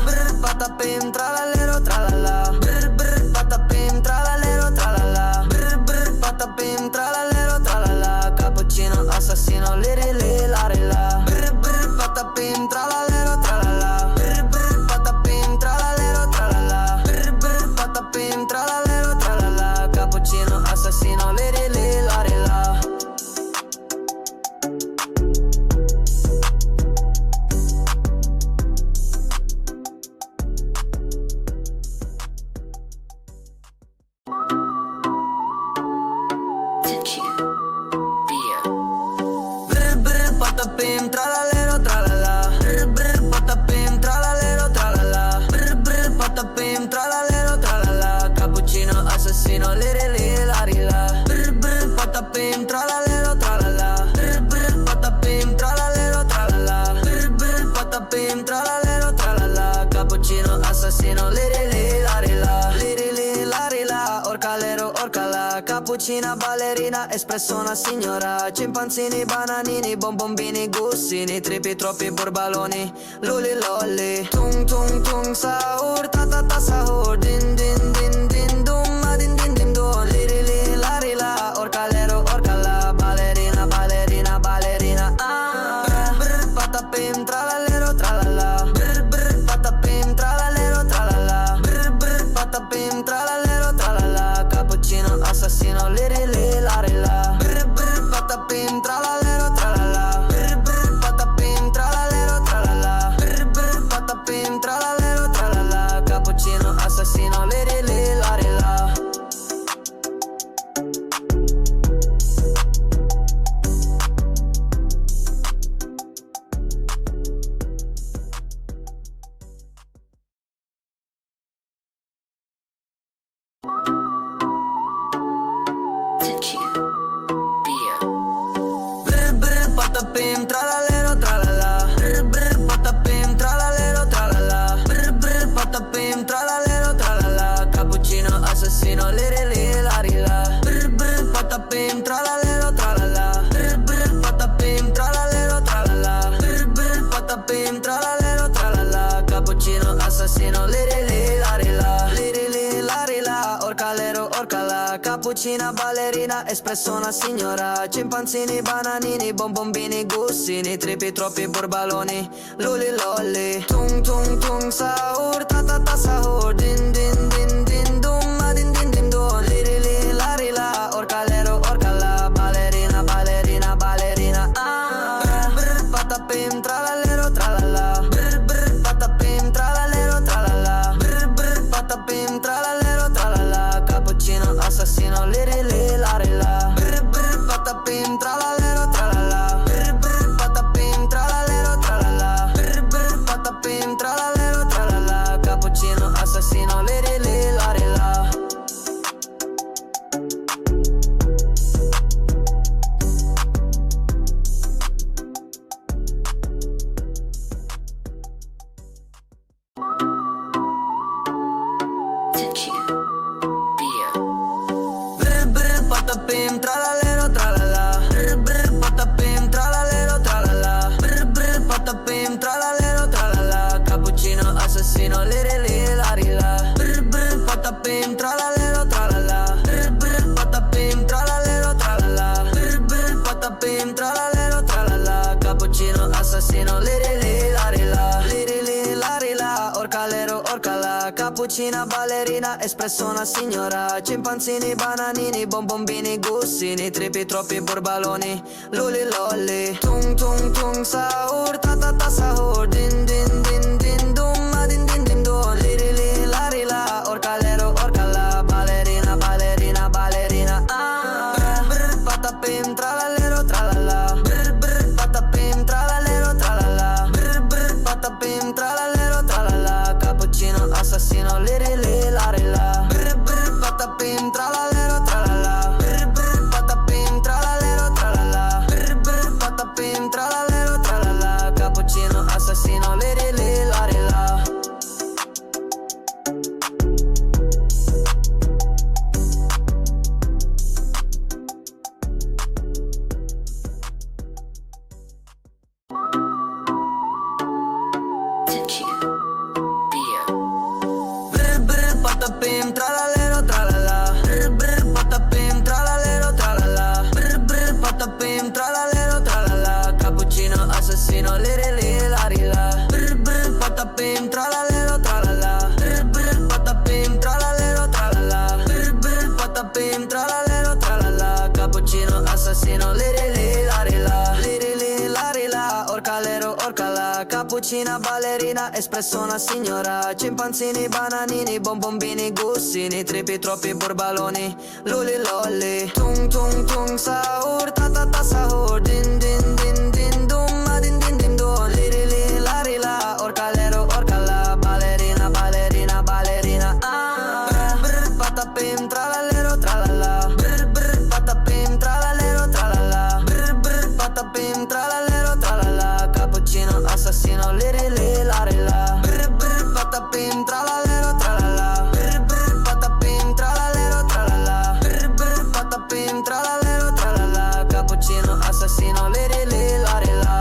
S1: brr, patapim, tralalero, tralala, brr, patapim, tralalero, tralala, brr, patapim, tralalero, tralala, cappuccino, assassino, liri, la, brr, patapim, tralalero, tralala, brr, patapim, tralalero, tralala, brr, patapim, tralalero, tralala, cappuccino, assassino, liri, la. Patapim, tralalero, tralala, brr, patapim, tralalero, tralala, brr, patapim, tralalero, tralala, cappuccino, assassino, liri, la, brr, patapim, tralalero, tralala, brr, patapim, tralalero, tralala, brr, patapim, tralalero, tralala, cappuccino, assassino, liri, la, orcalero, orcala, cappuccina, ballerina, espressona, signora, cimpanzini, bananini, bonbombini, gussini, tripi, troppi, burbaloni, luli, lolli, tung, tung, tung, sahur, ta, ta, ta, sahur, din, din, din, din, dum, ma, din, din, din, dum, liri, la, orcalero, orcala, ballerina, ballerina, ballerina, brr, patapim, tralalero, tralala, brr, patapim, tralalero, tralala, brr, patapim, tralalero, tralala, cappuccino, assassino, liri, la, brr, patapim, tralalero, tralala, brr, patapim, tralalero, tralala, brr, patapim, tralalero, tralala, cappuccino, assassino, liri, la. Patapim, tralalero, tralala, brr, patapim, tralalero, tralala, brr, patapim, tralalero, tralala, cappuccino, assassino, liri, la, brr, patapim, tralalero, tralala, brr, patapim, tralalero, tralala, brr, patapim, tralalero, tralala, cappuccino, assassino, liri, la, orcalero, orcala, cappuccina, ballerina, espressona, signora, cimpanzini, bananini, bonbombini, gussini, tripi, troppi, burbaloni, luli, lolli, tung, tung, tung, sahur, ta, ta, ta, sahur, din, din, din, din, dum, ma, din, din, din, dum, liri, la, orcalero, orcala, ballerina, ballerina, ballerina, brr, patapim, tralalero, tralala, brr, patapim, tralalero, tralala, brr, patapim, tralalero, tralala, cappuccino, assassino, liri, la, brr, patapim, tralalero, tralala, brr, patapim, tralalero, tralala, brr, patapim, tralalero, tralala, cappuccino, assassino, liri, la. Patapim, tralalero, tralala, brr, patapim, tralalero, tralala, brr, patapim, tralalero, tralala, cappuccino, assassino, liri, la, brr, patapim, tralalero, tralala, brr, patapim, tralalero, tralala, brr, patapim, tralalero, tralala, cappuccino, assassino, liri, la, orcalero, orcala, cappuccina, ballerina, espressona, signora, cimpanzini, bananini, bonbombini, gussini, tripi, troppi, burbaloni, luli, lolli, tung, tung, tung, sahur, ta, ta, ta, sahur, din, din, din, din, dum, ma, din, din, din, dum, liri, la, orcalero, orcala, ballerina, ballerina, ballerina, brr, patapim, tralalero, tralala, brr, patapim, tralalero, tralala, brr, patapim, tralalero, tralala, cappuccino, assassino, liri, la, brr, patapim, patapim, tralalero, tralala. Brr brr patapim, tralalero, tralala. Brr brr patapim, tralalero, tralala. Cappuccino assassino, liri li lari la. Patapim, tralalero, tralala. Brr brr patapim, tralalero, tralala. Brr brr patapim, tralalero, tralala. Cappuccino assassino, liri li lari la. Brr brr patapim, tralalero, tralala. Brr brr patapim, tralalero, tralala. Brr brr patapim, tralalero, tralala. Cappuccino assassino, liri li lari la. Liri li lari la. Orcalero, orcala. Cappuccina ballerina, espresso una signora. Cimpanzini, bananini, bombombini, gussini, tripi, troppi borbaloni, luli lolli. Tung tung tung sahur, ta ta ta sahur. Din din din din dum, ma din din din dum. Liri li lari la, orcalero, orcala. Ballerina, ballerina, ballerina. Brr brr patapim, tralalero, tralala. Brr brr patapim, tralalero, tralala. Brr brr patapim, tralalero, tralala. Cappuccino assassino, liri li lari la. Brr brr patapim, tralalero, tralala. Brr brr patapim, tralalero, tralala. Brr brr patapim, tralalero, tralala. Cappuccino assassino, liri li lari la.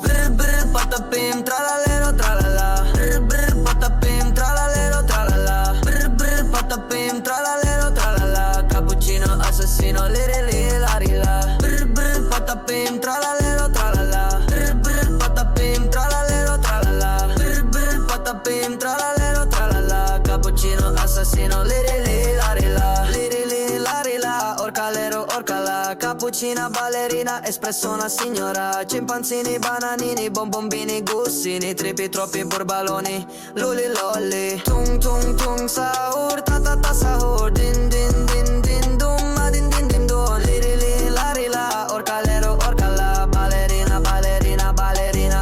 S1: Brr brr patapim, tralalero, tralala. Brr brr patapim, tralalero, tralala. Brr brr patapim, tralalero, tralala. Cappuccino assassino, liri li lari la. Brr brr patapim, tralalero, tralala. Brr brr patapim, tralalero, tralala. Brr brr patapim, tralalero, tralala. Cappuccino assassino, liri li lari la. Liri li lari la. Orcalero, orcala. Cappuccina ballerina, espresso una signora. Cimpanzini, bananini, bombombini, gussini, tripi, troppi borbaloni, luli lolli. Tung tung tung sahur, ta ta ta sahur. Din din din din dum, ma din din din dum. Liri li lari la, orcalero, orcala. Ballerina, ballerina, ballerina.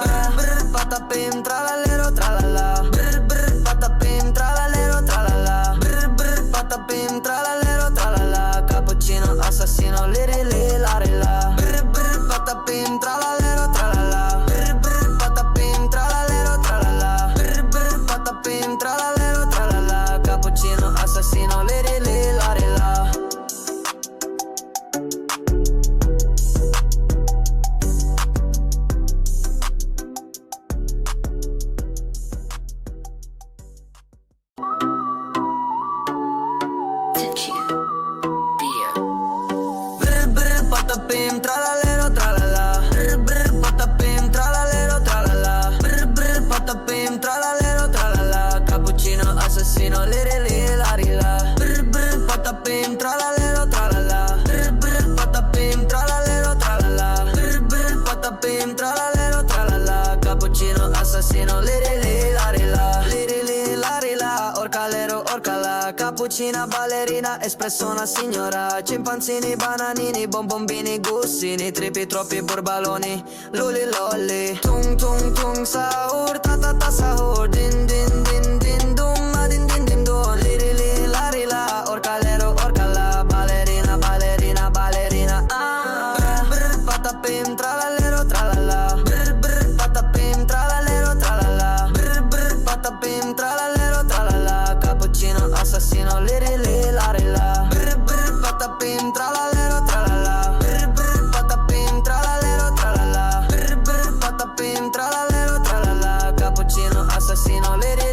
S1: Brr brr patapim, tralalero, tralala. Brr brr patapim, tralalero, tralala. Brr brr patapim, tralalero, tralala. Cappuccino assassino, liri li lari la. Brr brr patapim, tralalero, tralala. Brr brr patapim, tralalero, tralala. Brr brr patapim, tralalero, tralala. Cappuccino assassino, liri li lari la. Brr brr patapim, tralalero, tralala. Brr brr patapim, tralalero, tralala. Brr brr patapim, tralalero, tralala. Cappuccino assassino, liri li lari la. Brr brr patapim, tralalero, tralala. Brr brr patapim, tralalero, tralala. Brr brr patapim, tralalero, tralala. Cappuccino assassino, liri li lari la. Liri li lari la. Orcalero, orcala. Cappuccina ballerina, espresso una signora. Cimpanzini, bananini, bombombini, gussini, tripi, troppi borbaloni, luli lolli. Tung tung tung sahur, ta ta ta sahur. Din din din din dum, ma din din din dum. Liri li lari la, orcalero, orcala. Ballerina, ballerina, ballerina. Brr brr patapim, tralalero, tralala. Brr brr patapim, tralalero, tralala. Brr brr patapim, tralalero, tralala. Cappuccino assassino, liri li lari la. Brr brr patapim, tralalero, tralala. Brr brr patapim, tralalero, tralala. Brr brr patapim, tralalero, tralala. Cappuccino assassino, liri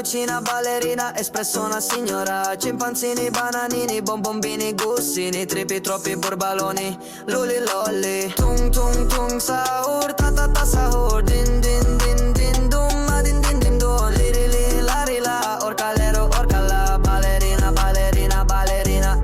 S1: cappuccina, ballerina, espresso una signora. Scimpanzini, bananini, bombombini, gussini, tripi, troppi borbaloni, luli lolli. Tung tung tung sahur, ta ta ta sahur, din din din din dum, ma din din din dum, liri li lari la, orcalero orcala, ballerina ballerina ballerina.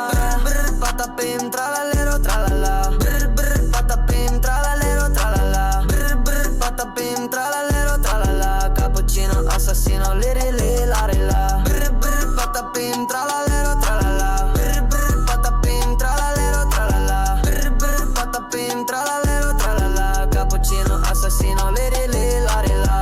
S1: Brr brr patapim, tralalero tralala, brr brr patapim, tralalero tralala, brr brr patapim, tralalero tralala. Cappuccino assassino, liri li lari la, brr brr patapim, tralalero tralala, brr brr patapim, tralalero tralala, brr brr patapim, tralalero tralala. Cappuccino assassino, liri li lari la.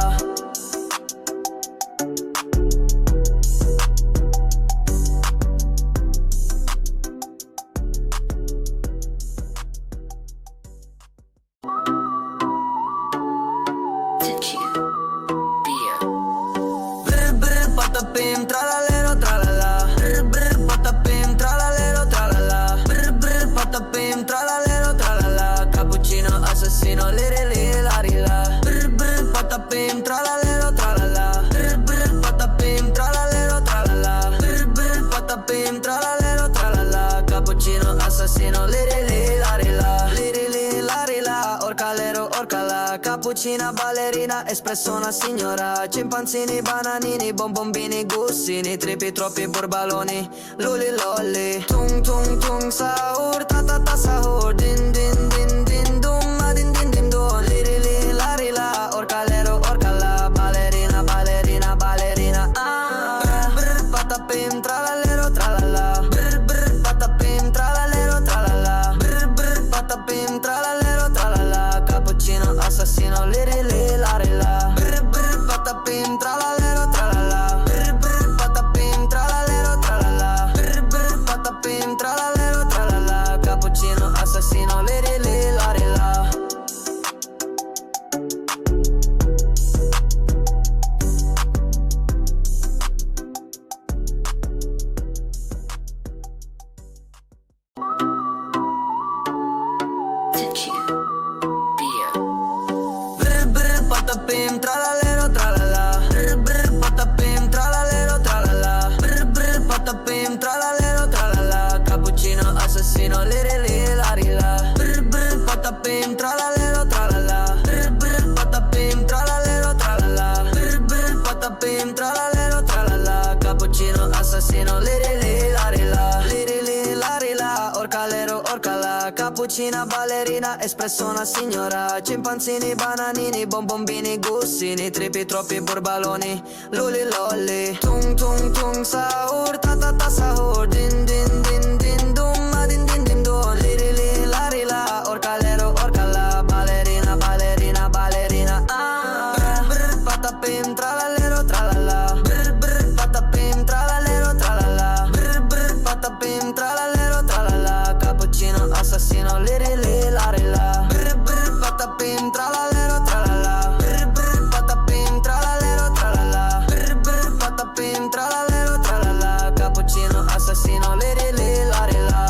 S1: Brr brr patapim, tralalero tralala, brr brr patapim, tralalero tralala, brr brr patapim, tralalero tralala. Cappuccino assassino, liri li lari la, brr brr patapim, tralalero tralala, brr brr patapim, tralalero tralala, brr brr patapim, tralalero tralala. Cappuccino assassino, liri li lari la, liri li lari la, orcalero orcala. Cappuccina, ballerina, espresso una signora. Scimpanzini, bananini, bombombini, gussini, tripi, troppi borbaloni, luli lolli. Tung tung tung sahur, ta ta ta sahur, din din din din dum, ma din din din dum, liri li lari la, orcalero orcala, ballerina ballerina ballerina. Brr brr patapim, tralalero tralala, brr brr patapim, tralalero tralala, brr brr patapim, tralalero tralala. Cappuccino assassino, liri li lari la, brr brr patapim, tralalero tralala, brr brr patapim, tralalero tralala, brr brr patapim, tralalero tralala. Cappuccino assassino, liri li lari la. Brr brr patapim, tralalero tralala, brr brr patapim, tralalero tralala, brr brr patapim, tralalero tralala. Cappuccino assassino, liri li lari la, brr brr patapim, tralalero tralala, brr brr patapim, tralalero tralala, brr brr patapim, tralalero tralala. Cappuccino assassino, liri li lari la, liri li lari la, orcalero orcala. Cappuccina, ballerina, espresso una signora. Scimpanzini, bananini, bombombini, gussini, tripi, troppi borbaloni, luli lolli. Tung tung tung sahur, ta ta ta sahur, din din din din dum, ma din din din dum, liri li lari la, orcalero orcala, ballerina ballerina ballerina. Brr brr patapim, tralalero tralala, brr brr patapim, tralalero tralala, brr brr patapim, tralalero tralala. Cappuccino assassino, liri li lari la, brr brr patapim, tralalero tralala, brr brr patapim, tralalero tralala, brr brr patapim, tralalero tralala. Cappuccino assassino, liri li lari la.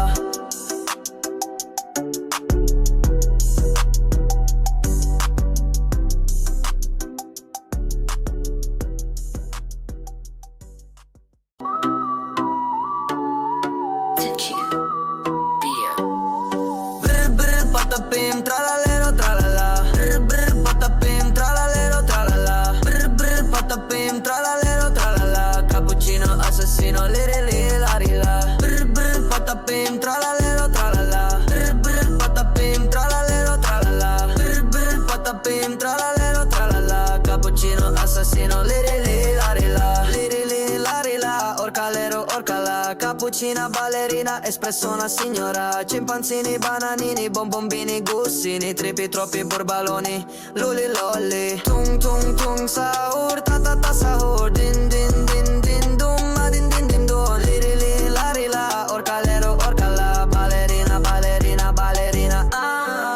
S1: Brr brr patapim, tralalero tralala, brr brr patapim, tralalero tralala, brr brr patapim, tralalero tralala. Cappuccino assassino, liri li lari la, brr brr patapim, tralalero tralala, brr brr patapim, tralalero tralala, brr brr patapim, tralalero tralala. Cappuccino assassino, liri li lari la, liri li lari la, orcalero orcala. Cappuccina, ballerina, espresso una signora. Scimpanzini, bananini, bombombini, gussini, tripi, troppi borbaloni, luli lolli. Tung tung tung sahur, ta ta ta sahur, din din din din dum, ma din din din dum, liri li lari la, orcalero orcala, ballerina ballerina ballerina.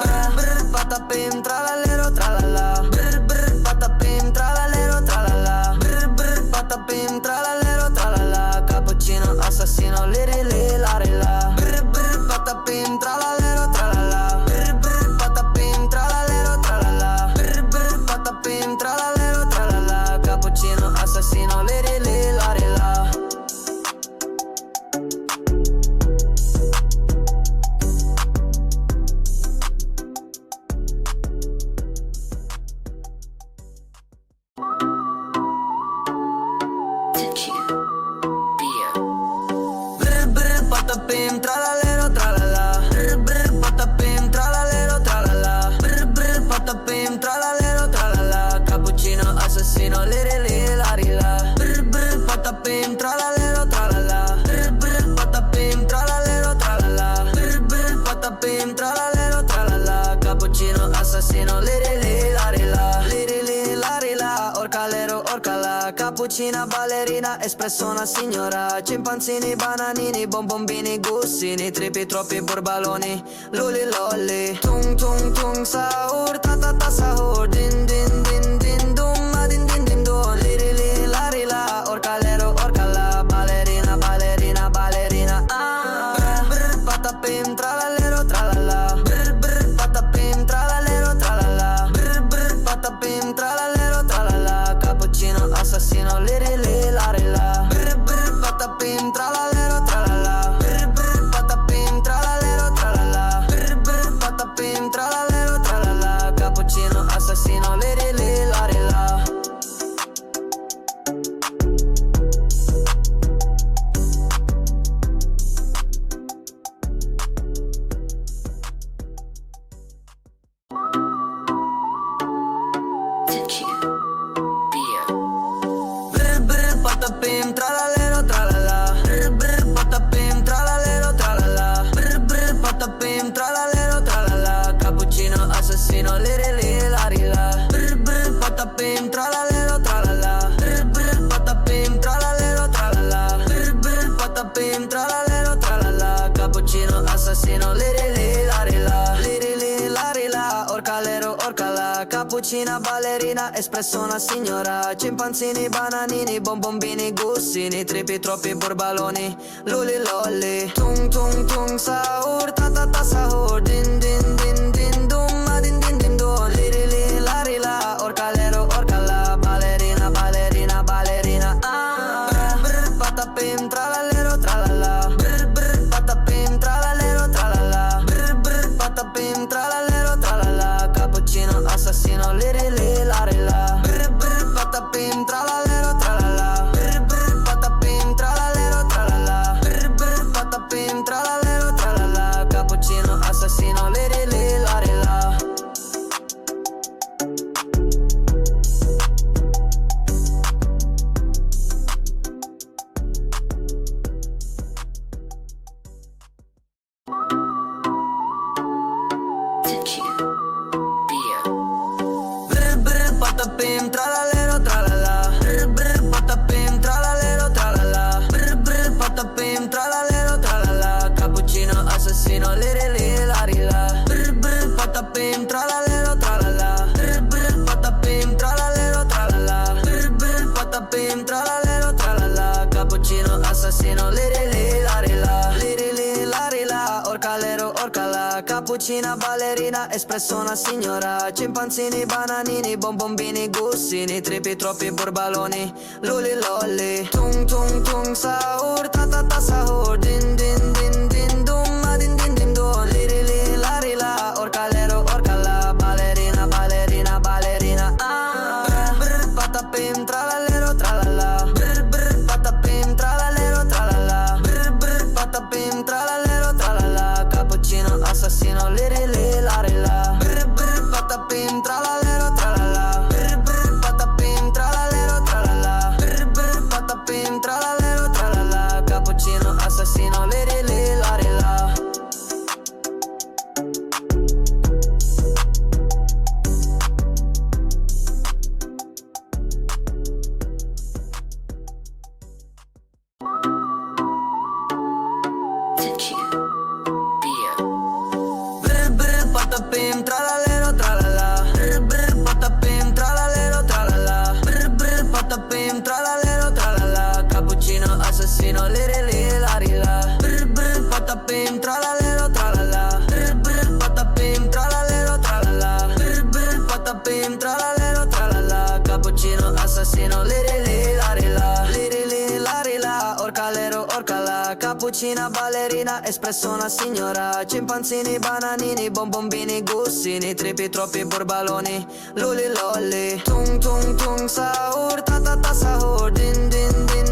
S1: Brr brr patapim, tralalero tralala, brr brr patapim, tralalero tralala, brr brr patapim, tralalero tralala. Cappuccino assassino, liri li lari la, brr brr patapim, tralalero tralala, brr brr patapim, tralalero tralala, brr brr patapim, tralalero tralala. Cappuccino assassino, liri patapim, tralalero, tralala. Brr brr patapim, tralalero, tralala. Brr brr patapim, tralalero, tralala. Cappuccino assassino, liri li la rila. Brr brr patapim, tralalero, tralala. Brr brr patapim, tralalero, tralala. Brr brr patapim, tralalero, tralala. Cappuccino assassino, liri li la rila. Liri li la rila, orcalero, orcala. Cappuccina ballerina, espresso una signora. Cimpanzini, bananini, bonbombini, gussini. Tripi, troppi burbaloni, luli lolli. Tung tung tung sahur, ta ta ta sahur. Din din din din dum, ma din din din dum. Liri li la rila, orcalero, orcala. Ballerina, ballerina, ballerina. Brr brr patapim, tralalero, tralala. Brr brr patapim, tralalero, tralala. Brr brr patapim, tralalero, tralala. Cappuccino assassino, liri li la rila. Brr brr patapim, tralalero, tralala. Brr brr patapim, tralalero, tralala. Brr brr patapim, tralalero, tralala. Cappuccino assassino, liri li la rila. Brr brr patapim, tralalero, tralala. Brr brr patapim, tralalero, tralala. Brr brr patapim, tralalero, tralala. Cappuccino assassino, liri li la rila. Brr brr patapim, tralalero, tralala. Brr brr patapim, tralalero, tralala. Brr brr patapim, tralalero, tralala. Cappuccino assassino, liri li la rila. Liri li la rila, orcalero, orcala. Cappuccina ballerina, espresso una signora. Cimpanzini, bananini, bonbombini, gussini. Tripi, troppi burbaloni, luli lolli. Tung tung tung sahur, ta ta ta sahur. Din din din din dum, ma din din din dum. Liri li la rila, orcalero, orcala. Ballerina, ballerina, ballerina. Brr brr patapim, tralalero, tralala. Brr brr patapim, tralalero, tralala. Brr brr patapim, tralalero, tralala. Cappuccino assassino, liri li la rila. Brr brr patapim, tralalero, tralala. Brr brr patapim, tralalero, tralala. Brr brr patapim, tralalero, tralala. Cappuccino assassino, liri li la rila. Brr brr patapim, tralalero, tralala. Brr brr patapim, tralalero, tralala. Brr brr patapim, tralalero, tralala. Cappuccino assassino, liri li la rila. Brr brr patapim, tralalero, tralala. Brr brr patapim, tralalero, tralala. Brr brr patapim, tralalero, tralala. Cappuccino assassino, liri li la rila. Liri li la rila, orcalero, orcala. Cappuccina ballerina, espresso una signora. Cimpanzini, bananini, bonbombini, gussini. Tripi, troppi burbaloni, luli lolli. Tung tung tung sahur, ta ta ta sahur. Din din din din dum, ma din din din dum. Liri li la rila, orcalero, orcala. Ballerina, ballerina, ballerina. Brr brr patapim, tralalero, tralala. Brr brr patapim, tralalero, tralala. Brr brr patapim, tralalero, tralala. Cappuccino assassino, liri li la rila. Brr brr patapim, tralalero, tralala. Brr brr patapim, tralalero, tralala. Brr brr patapim, tralalero, tralala. Cappuccino assassino, liri li la rila. Brr brr patapim, tralalero, tralala. Brr brr patapim, tralalero, tralala. Brr brr patapim, tralalero, tralala. Cappuccino assassino, liri li la rila. Brr brr patapim, tralalero, tralala. Brr brr patapim, tralalero, tralala. Brr brr patapim, tralalero, tralala. Cappuccino assassino, liri li la rila. Liri li la rila, orcalero, orcala. Cappuccina ballerina, espresso una signora. Cimpanzini, bananini, bonbombini, gussini. Tripi, troppi burbaloni, luli lolli. Tung tung tung sahur, ta ta ta sahur. Din din din